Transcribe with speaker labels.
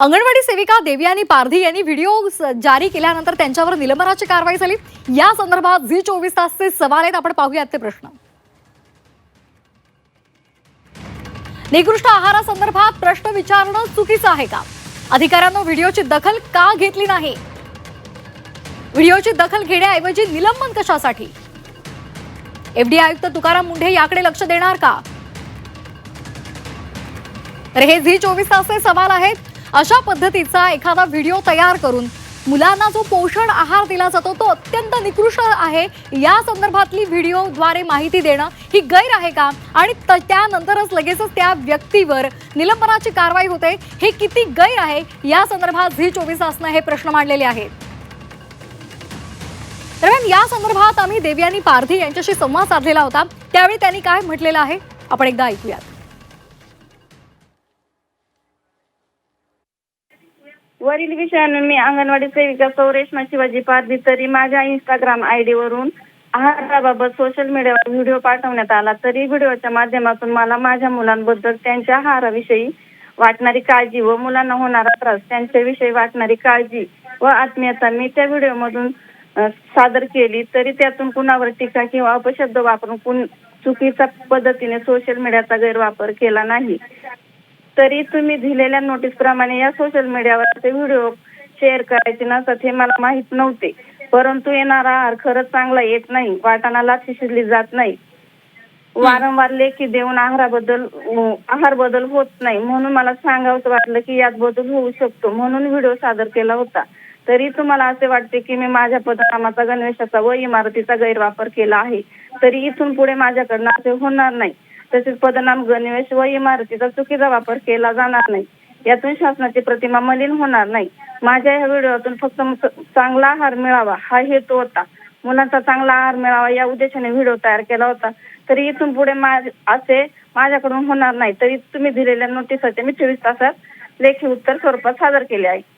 Speaker 1: अंगणवाडी सेविका देवयानी पारधी यांनी व्हिडिओ जारी केल्यानंतर त्यांच्यावर निलंबनाची कारवाई झाली। या संदर्भात झी 24 तासचे सवाल आहेत, आपण पाहूयात ते प्रश्न। निकृष्ट आहारासंदर्भात प्रश्न विचारणं चुकीचं आहे का? अधिकाऱ्यांनी व्हिडिओची दखल का घेतली नाही? व्हिडिओची दखल घेण्याऐवजी निलंबन कशासाठी? एफडीए आयुक्त तुकाराम मुंढे याकडे लक्ष देणार का? तर हे झी 24 तासचे सवाल आहेत। अशा पद्धतीचा एखादा व्हिडिओ तयार करून मुलांना जो पोषण आहार दिला जातो तो अत्यंत निकृष्ट आहे, या संदर्भातली व्हिडिओद्वारे माहिती देणं ही गैर आहे का? आणि त्यानंतरच लगेचच त्या व्यक्तीवर निलंबनाची कारवाई होते, हे किती गैर आहे? या संदर्भात झी 24 तासने हे प्रश्न मांडलेले आहेत। दरम्यान या संदर्भात आम्ही देवयानी पारधी यांच्याशी संवाद साधलेला होता, त्यावेळी त्यांनी काय म्हटलेलं आहे आपण एकदा ऐकूयात।
Speaker 2: वरील विषयानं मी अंगणवाडी सेविका सौरेश्मा शिवाजी पारधी तरी माझ्या इंस्टाग्राम आयडी वरून आहाराबाबत सोशल मीडियावर व्हिडिओ पाठवण्यात आला, तरी व्हिडिओच्या माध्यमातून मला माझ्या मुलांबद्दल त्यांच्या आहाराविषयी वाटणारी काळजी व मुलांना होणारा त्रास त्यांच्याविषयी वाटणारी काळजी व आत्मीयता मी त्या व्हिडिओमधून सादर केली, तरी त्यातून कुणावर टीका किंवा अपशब्द वापरून चुकीच्या पद्धतीने सोशल मीडियाचा गैरवापर केला नाही। तरी तुम्ही दिलेल्या नोटीस प्रमाणे या सोशल मीडियावर ते व्हिडिओ शेअर करायचे नसतात हे मला माहित नव्हते, परंतु येणारा आहार खरंच चांगला येत नाही, वाटाणा लापशी शिजली जात नाही, वारंवार लेखी देऊन आहार बदल होत नाही, म्हणून मला सांगावंसं वाटलं की यात बदल होऊ शकतो, म्हणून व्हिडिओ सादर केला होता। तरी तुम्हाला असे वाटते की मी माझ्या पदनामाचा गणवेशाचा व इमारतीचा गैरवापर केला आहे, तरी इथून पुढे माझ्याकडनं असे होणार नाही। तसेच पदनाम, गणवेश व इमारतीचा चुकीचा वापर केला जाणार नाही, यातून शासनाची प्रतिमा मलिन होणार नाही। माझ्या या व्हिडिओतून फक्त चांगला आहार मिळावा हा हेतू होता, मुलांचा चांगला आहार मिळावा या उद्देशाने व्हिडिओ तयार केला होता, तरी इथून पुढे असे माझ्याकडून होणार नाही। तरी तुम्ही दिलेल्या नोटीसचे मी 24 तासात लेखी उत्तर स्वरूपात सादर केले आहे।